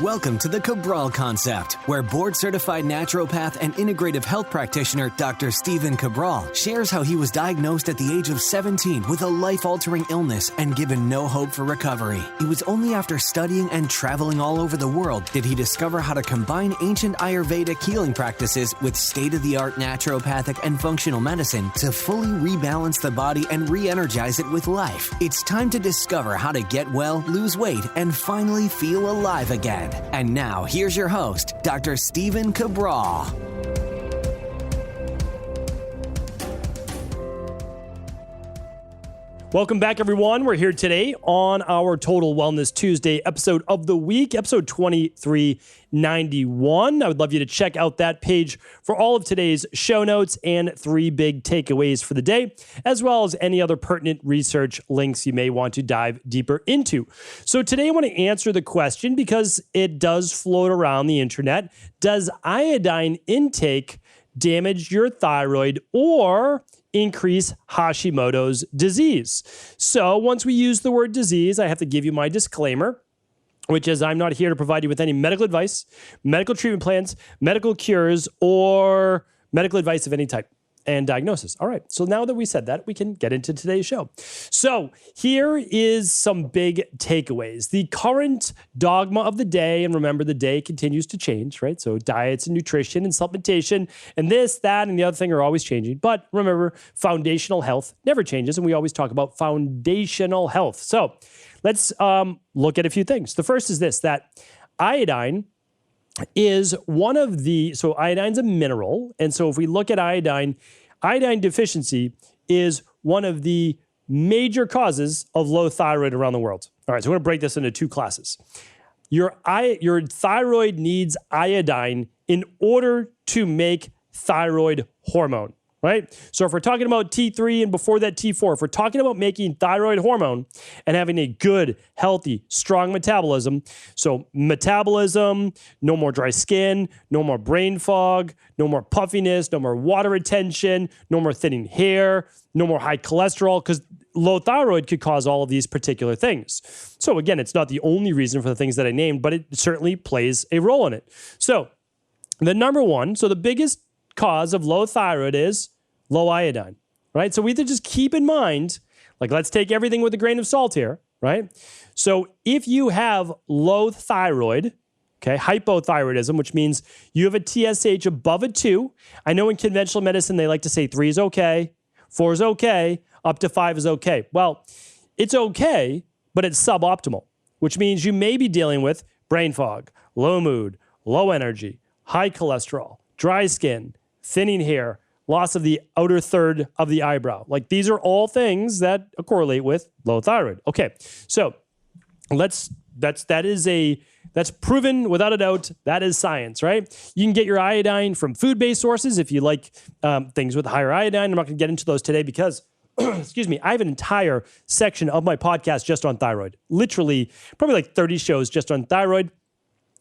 Welcome to the Cabral Concept, where board-certified naturopath and integrative health practitioner Dr. Stephen Cabral shares how he was diagnosed at the age of 17 with a life-altering illness and given no hope for recovery. It was only after studying and traveling all over the world did he discover how to combine ancient Ayurvedic healing practices with state-of-the-art naturopathic and functional medicine to fully rebalance the body and re-energize it with life. It's time to discover how to get well, lose weight, and finally feel alive again. And now, here's your host, Dr. Stephen Cabral. Welcome back, everyone. We're here today on our Total Wellness Tuesday episode of the week, episode 2391. I would love you to check out that page for all of today's show notes and 3 big takeaways for the day, as well as any other pertinent research links you may want to dive deeper into. So today I want to answer the question, because it does float around the internet: does iodine intake damage your thyroid or increase Hashimoto's disease? So once we use the word disease, I have to give you my disclaimer, which is I'm not here to provide you with any medical advice, medical treatment plans, medical cures, or medical advice of any type, and diagnosis. All right, so now that we said that, we can get into today's show. So here is some big takeaways. The current dogma of the day, and remember, the day continues to change, right? So diets and nutrition and supplementation and this, that, and the other thing are always changing. But remember, foundational health never changes, and we always talk about foundational health. So let's look at a few things. The first is this, that iodine is one of the, so iodine's a mineral. And so if we look at iodine deficiency is one of the major causes of low thyroid around the world. All right, so we're going to break this into 2 classes. Your thyroid needs iodine in order to make thyroid hormone, right? So if we're talking about T3 and before that T4, if we're talking about making thyroid hormone and having a good, healthy, strong metabolism, so metabolism, no more dry skin, no more brain fog, no more puffiness, no more water retention, no more thinning hair, no more high cholesterol, because low thyroid could cause all of these particular things. So again, it's not the only reason for the things that I named, but it certainly plays a role in it. So the number one, so the biggest cause of low thyroid is low iodine, right? So we have to just keep in mind, like, let's take everything with a grain of salt here, right? So if you have low thyroid, okay, hypothyroidism, which means you have a TSH above a 2. I know in conventional medicine, they like to say 3 is okay, 4 is okay, up to 5 is okay. Well, it's okay, but it's suboptimal, which means you may be dealing with brain fog, low mood, low energy, high cholesterol, dry skin, thinning hair, loss of the outer third of the eyebrow. Like, these are all things that correlate with low thyroid. Okay, so that's proven without a doubt. That is science, right? You can get your iodine from food-based sources if you like things with higher iodine. I'm not going to get into those today because, excuse me, I have an entire section of my podcast just on thyroid. Literally, probably like 30 shows just on thyroid.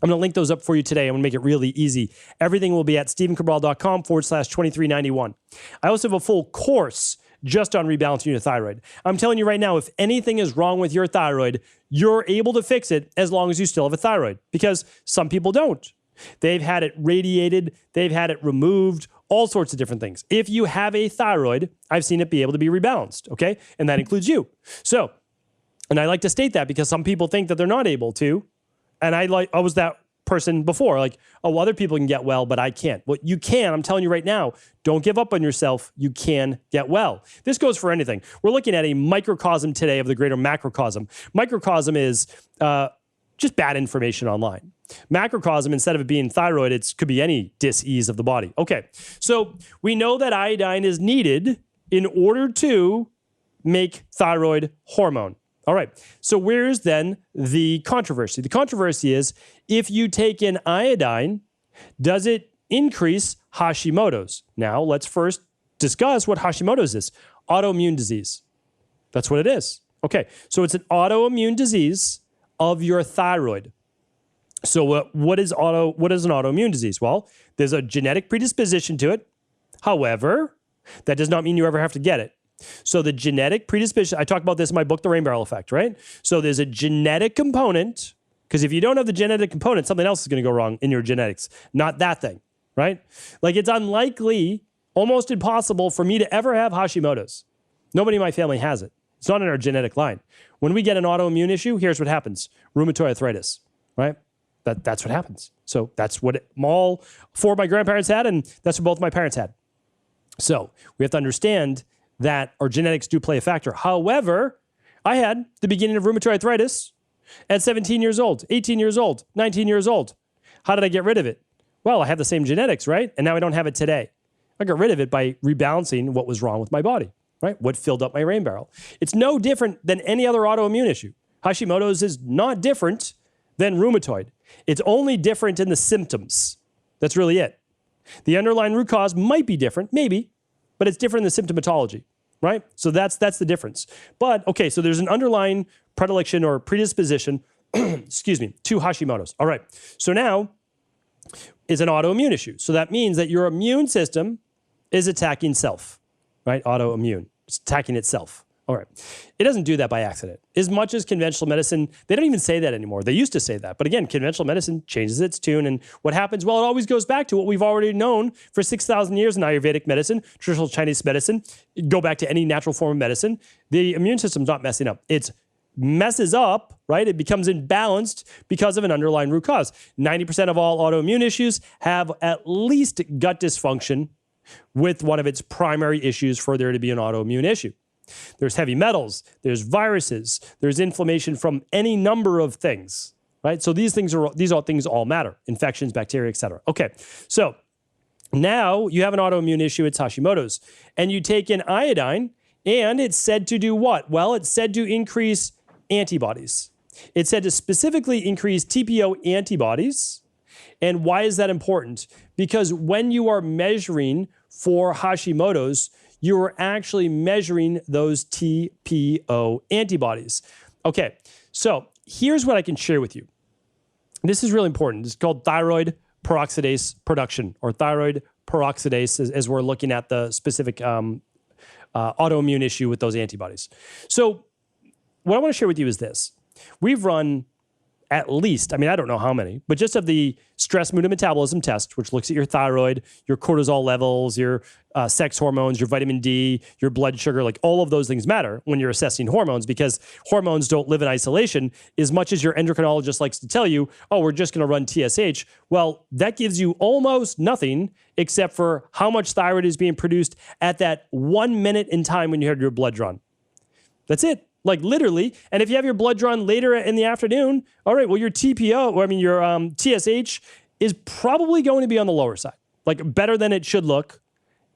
I'm going to link those up for you today. I'm going to make it really easy. Everything will be at stephencabral.com/2391. I also have a full course just on rebalancing your thyroid. I'm telling you right now, if anything is wrong with your thyroid, you're able to fix it as long as you still have a thyroid, because some people don't. They've had it radiated, they've had it removed, all sorts of different things. If you have a thyroid, I've seen it be able to be rebalanced, okay? And that includes you. So, and I like to state that because some people think that they're not able to. And I was that person before, like, oh, other people can get well, but I can't. Well, you can. I'm telling you right now, don't give up on yourself. You can get well. This goes for anything. We're looking at a microcosm today of the greater macrocosm. Microcosm is just bad information online. Macrocosm, instead of it being thyroid, it could be any dis-ease of the body. Okay, so we know that iodine is needed in order to make thyroid hormone. All right, so where's then the controversy? The controversy is, if you take in iodine, does it increase Hashimoto's? Now, let's first discuss what Hashimoto's is. Autoimmune disease. That's what it is. Okay, so it's an autoimmune disease of your thyroid. So what is an autoimmune disease? Well, there's a genetic predisposition to it. However, that does not mean you ever have to get it. So the genetic predisposition, I talk about this in my book, The Rain Barrel Effect, right? So there's a genetic component Because if you don't have the genetic component, something else is going to go wrong in your genetics, not that thing, right? Like it's unlikely, almost impossible for me to ever have Hashimoto's. Nobody in my family has it. It's not in our genetic line. When we get an autoimmune issue, here's what happens. Rheumatoid arthritis, right? That's what happens. So that's what all four of my grandparents had, and that's what both my parents had. So we have to understand that our genetics do play a factor. However, I had the beginning of rheumatoid arthritis at 17 years old, 18 years old, 19 years old. How did I get rid of it? Well, I have the same genetics, right? And now I don't have it today. I got rid of it by rebalancing what was wrong with my body, right? What filled up my rain barrel. It's no different than any other autoimmune issue. Hashimoto's is not different than rheumatoid. It's only different in the symptoms. That's really it. The underlying root cause might be different, maybe, but it's different in the symptomatology, right? So that's the difference. But, okay, so there's an underlying predilection or predisposition, excuse me, to Hashimoto's. All right, so now is an autoimmune issue. So that means that your immune system is attacking self, right? Autoimmune, it's attacking itself. All right. It doesn't do that by accident. As much as conventional medicine, they don't even say that anymore. They used to say that. But again, conventional medicine changes its tune. And what happens? Well, it always goes back to what we've already known for 6,000 years in Ayurvedic medicine, traditional Chinese medicine. Go back to any natural form of medicine. The immune system's not messing up. It messes up, right? It becomes imbalanced because of an underlying root cause. 90% of all autoimmune issues have at least gut dysfunction with one of its primary issues for there to be an autoimmune issue. There's heavy metals, there's viruses, there's inflammation from any number of things, right? So these things all matter. Infections, bacteria, etc. Okay, so now you have an autoimmune issue, it's Hashimoto's, and you take in iodine, and it's said to do what? Well, it's said to increase antibodies. It's said to specifically increase TPO antibodies. And why is that important? Because when you are measuring for Hashimoto's, you're actually measuring those TPO antibodies. Okay, so here's what I can share with you. This is really important. It's called thyroid peroxidase production, or thyroid peroxidase, as we're looking at the specific autoimmune issue with those antibodies. So what I want to share with you is this. We've run at least, I mean, I don't know how many, but just of the stress, mood, and metabolism test, which looks at your thyroid, your cortisol levels, your sex hormones, your vitamin D, your blood sugar, like all of those things matter when you're assessing hormones, because hormones don't live in isolation. As much as your endocrinologist likes to tell you, oh, we're just going to run TSH, well, that gives you almost nothing except for how much thyroid is being produced at that 1 minute in time when you had your blood drawn. That's it. Like literally. And if you have your blood drawn later in the afternoon, all right, well, your TPO, or I mean, your TSH is probably going to be on the lower side, like better than it should look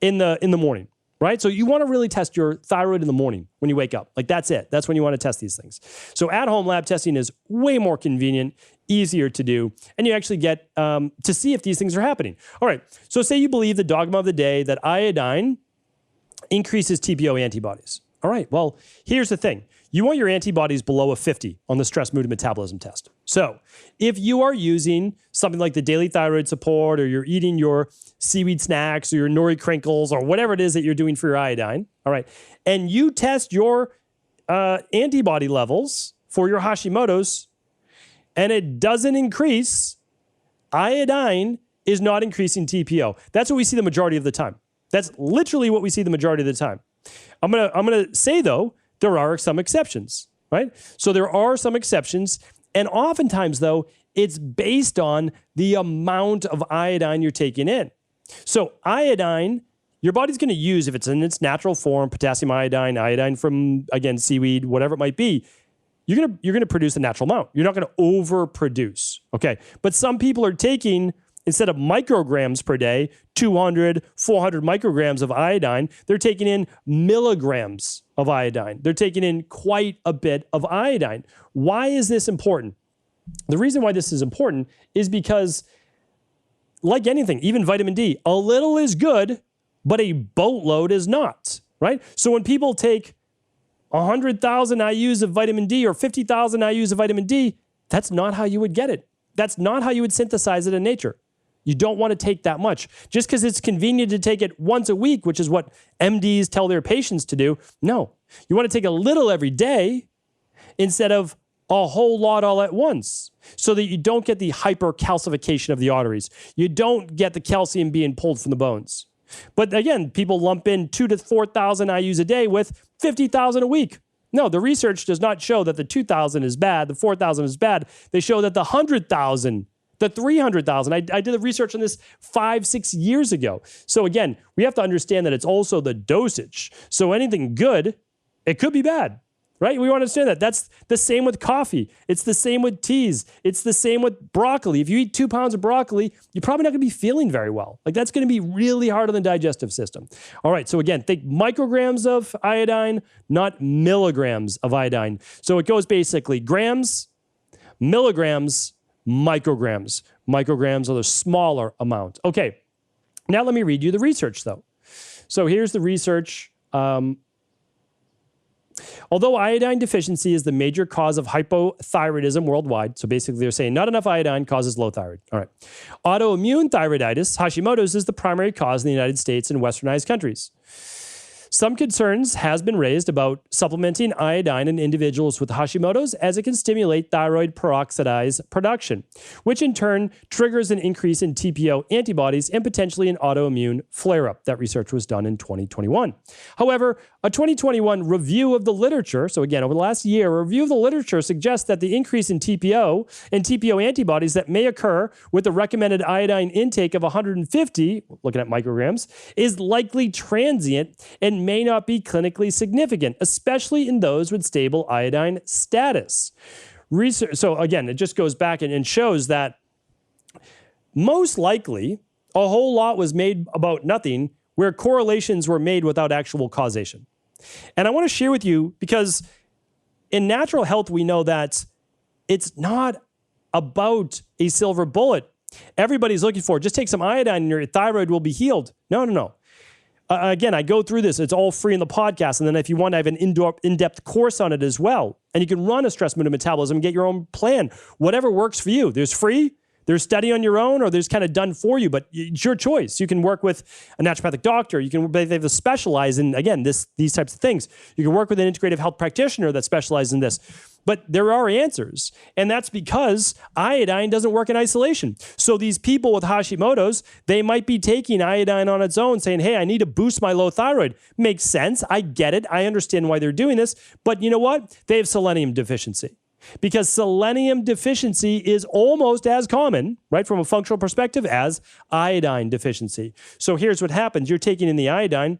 in the morning, right? So you want to really test your thyroid in the morning when you wake up. Like that's it. That's when you want to test these things. So at-home lab testing is way more convenient, easier to do, and you actually get to see if these things are happening. All right, so say you believe the dogma of the day that iodine increases TPO antibodies. All right, well, here's the thing. You want your antibodies below a 50 on the stress, mood, and metabolism test. So if you are using something like the daily thyroid support, or you're eating your seaweed snacks, or your nori crinkles, or whatever it is that you're doing for your iodine, all right, and you test your antibody levels for your Hashimoto's, and it doesn't increase, iodine is not increasing TPO. That's what we see the majority of the time. That's literally what we see the majority of the time. I'm gonna say, though, there are some exceptions, right? So there are some exceptions, and oftentimes, though, it's based on the amount of iodine you're taking in. So iodine, your body's going to use, if it's in its natural form, potassium iodine, iodine from, again, seaweed, whatever it might be, you're gonna produce a natural amount. You're not going to overproduce, okay? But some people are taking, instead of micrograms per day, 200, 400 micrograms of iodine, they're taking in milligrams of iodine. They're taking in quite a bit of iodine. Why is this important? The reason why this is important is because, like anything, even vitamin D, a little is good, but a boatload is not, right? So when people take 100,000 IUs of vitamin D or 50,000 IUs of vitamin D, that's not how you would get it. That's not how you would synthesize it in nature. You don't want to take that much. Just because it's convenient to take it once a week, which is what MDs tell their patients to do, no. You want to take a little every day instead of a whole lot all at once so that you don't get the hypercalcification of the arteries. You don't get the calcium being pulled from the bones. But again, people lump in 2,000 to 4,000 IUs a day with 50,000 a week. No, the research does not show that the 2,000 is bad, the 4,000 is bad. They show that the 100,000, the 300,000, I did the research on this 5-6 years ago. So again, we have to understand that it's also the dosage. So anything good, it could be bad, right? We want to understand that. That's the same with coffee. It's the same with teas. It's the same with broccoli. If you eat 2 pounds of broccoli, you're probably not going to be feeling very well. Like that's going to be really hard on the digestive system. All right. So again, think micrograms of iodine, not milligrams of iodine. So it goes basically grams, milligrams, micrograms. Micrograms are the smaller amount. Okay. Now let me read you the research though. So here's the research. Although iodine deficiency is the major cause of hypothyroidism worldwide, so basically they're saying not enough iodine causes low thyroid. All right. Autoimmune thyroiditis, Hashimoto's, is the primary cause in the United States and westernized countries. Some concerns has been raised about supplementing iodine in individuals with Hashimoto's as it can stimulate thyroid peroxidase production, which in turn triggers an increase in TPO antibodies and potentially an autoimmune flare-up. That research was done in 2021. However, a 2021 review of the literature, so again, over the last year, a review of the literature suggests that the increase in TPO and TPO antibodies that may occur with the recommended iodine intake of 150, looking at micrograms, is likely transient and may not be clinically significant, especially in those with stable iodine status. So again, it just goes back and shows that most likely a whole lot was made about nothing where correlations were made without actual causation. And I want to share with you, because in natural health, we know that it's not about a silver bullet. Everybody's looking for, just take some iodine and your thyroid will be healed. No. Again, I go through this. It's all free in the podcast. And then if you want, I have an in-depth course on it as well. And you can run a stress, mood, and metabolism and get your own plan. Whatever works for you. There's free, there's study on your own, or there's kind of done for you. But it's your choice. You can work with a naturopathic doctor. You can, they have to specialize in, again, these types of things. You can work with an integrative health practitioner that specializes in this. But there are answers, and that's because iodine doesn't work in isolation. So these people with Hashimoto's, they might be taking iodine on its own, saying, hey, I need to boost my low thyroid. Makes sense. I get it. I understand why they're doing this. But you know what? They have selenium deficiency. Because selenium deficiency is almost as common, right, from a functional perspective as iodine deficiency. So here's what happens. You're taking in the iodine.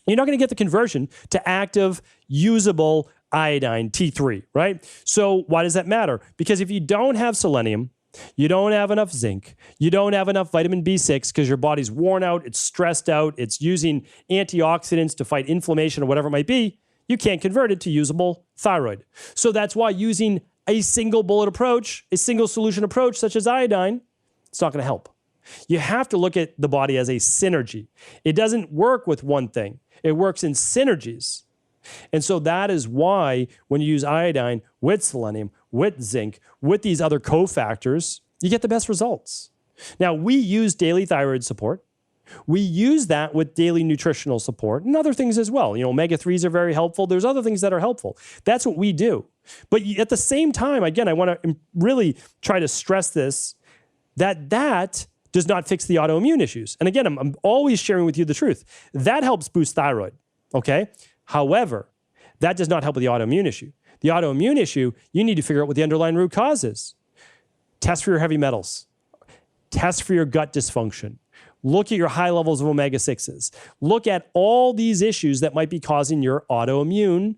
You're not going to get the conversion to active, usable iodine, T3, right? So why does that matter? Because if you don't have selenium, you don't have enough zinc, you don't have enough vitamin B6 because your body's worn out, it's stressed out, it's using antioxidants to fight inflammation or whatever it might be, you can't convert it to usable thyroid. So that's why using a single bullet approach, a single solution approach such as iodine, it's not going to help. You have to look at the body as a synergy. It doesn't work with one thing. It works in synergies. And so that is why when you use iodine with selenium, with zinc, with these other cofactors, you get the best results. Now, we use daily thyroid support. We use that with daily nutritional support and other things as well. You know, omega-3s are very helpful. There's other things that are helpful. That's what we do. But at the same time, again, I want to really try to stress this, that does not fix the autoimmune issues. And again, I'm always sharing with you the truth. That helps boost thyroid, okay? However, that does not help with the autoimmune issue. The autoimmune issue, you need to figure out what the underlying root cause is. Test for your heavy metals. Test for your gut dysfunction. Look at your high levels of omega-6s. Look at all these issues that might be causing your autoimmune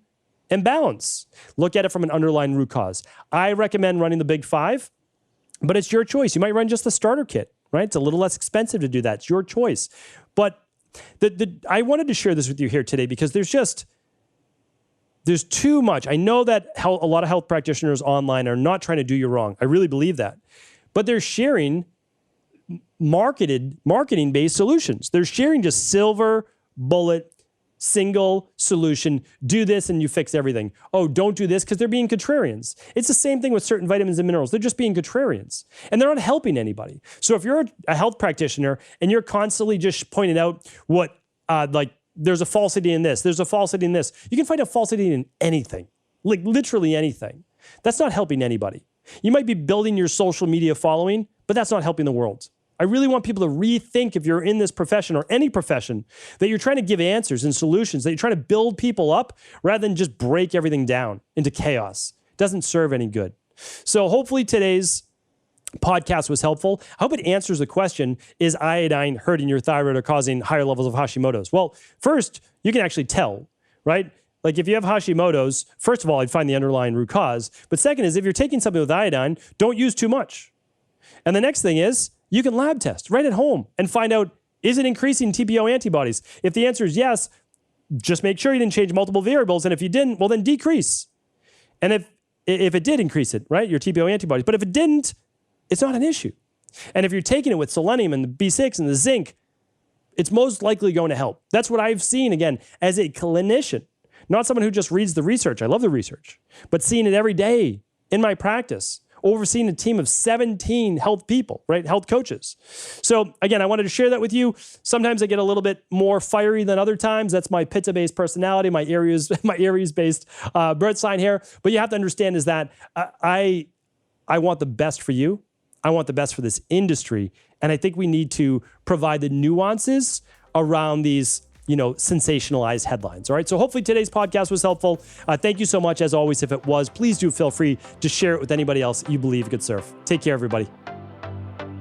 imbalance. Look at it from an underlying root cause. I recommend running the Big Five, but it's your choice. You might run just the starter kit, right? It's a little less expensive to do that. It's your choice. But I wanted to share this with you here today because there's too much. I know that a lot of health practitioners online are not trying to do you wrong. I really believe that. But they're sharing marketing-based solutions. They're sharing just silver bullet, single solution. Do this and you fix everything. Oh, don't do this because they're being contrarians. It's the same thing with certain vitamins and minerals. They're just being contrarians. And they're not helping anybody. So if you're a health practitioner and you're constantly just pointing out what, there's a falsity in this, there's a falsity in this. You can find a falsity in anything, like literally anything. That's not helping anybody. You might be building your social media following, but that's not helping the world. I really want people to rethink, if you're in this profession or any profession, that you're trying to give answers and solutions, that you're trying to build people up rather than just break everything down into chaos. It doesn't serve any good. So hopefully today's podcast was helpful. I hope it answers the question, is iodine hurting your thyroid or causing higher levels of Hashimoto's? Well, first, you can actually tell, right? Like if you have Hashimoto's, first of all, I'd find the underlying root cause. But second is if you're taking something with iodine, don't use too much. And the next thing is you can lab test right at home and find out, is it increasing TPO antibodies? If the answer is yes, just make sure you didn't change multiple variables. And if you didn't, well, then decrease. And if it did increase it, right, your TPO antibodies. But if it didn't, it's not an issue. And if you're taking it with selenium and the B6 and the zinc, it's most likely going to help. That's what I've seen, again, as a clinician, not someone who just reads the research. I love the research, but seeing it every day in my practice, overseeing a team of 17 health people, right? Health coaches. So again, I wanted to share that with you. Sometimes I get a little bit more fiery than other times. That's my Pitta-based personality, my Aries-based birth sign here. But you have to understand is that I want the best for you. I want the best for this industry. And I think we need to provide the nuances around these, sensationalized headlines. All right. So hopefully today's podcast was helpful. Thank you so much. As always, if it was, please do feel free to share it with anybody else you believe could serve. Take care, everybody.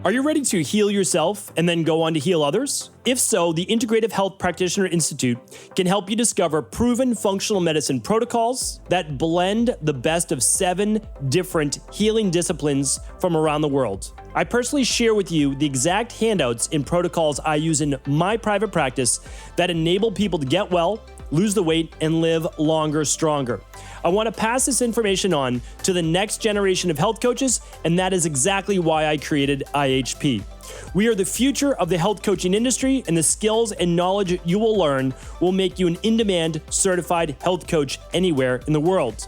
Are you ready to heal yourself and then go on to heal others? If so, the Integrative Health Practitioner Institute can help you discover proven functional medicine protocols that blend the best of 7 different healing disciplines from around the world. I personally share with you the exact handouts and protocols I use in my private practice that enable people to get well, lose the weight, and live longer, stronger. I want to pass this information on to the next generation of health coaches, and that is exactly why I created IHP. We are the future of the health coaching industry, and the skills and knowledge you will learn will make you an in-demand certified health coach anywhere in the world.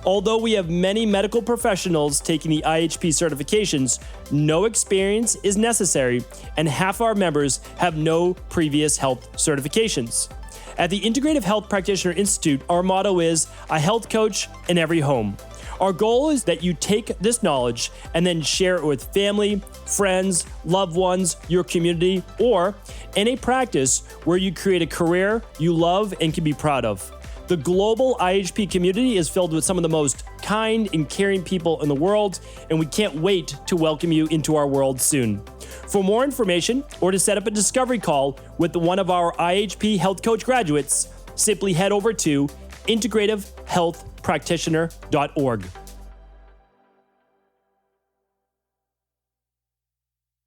Although we have many medical professionals taking the IHP certifications, no experience is necessary, and half our members have no previous health certifications. At the Integrative Health Practitioner Institute, our motto is a health coach in every home. Our goal is that you take this knowledge and then share it with family, friends, loved ones, your community, or in a practice where you create a career you love and can be proud of. The global IHP community is filled with some of the most kind and caring people in the world, and we can't wait to welcome you into our world soon. For more information or to set up a discovery call with one of our IHP Health Coach graduates, simply head over to integrativehealthpractitioner.org.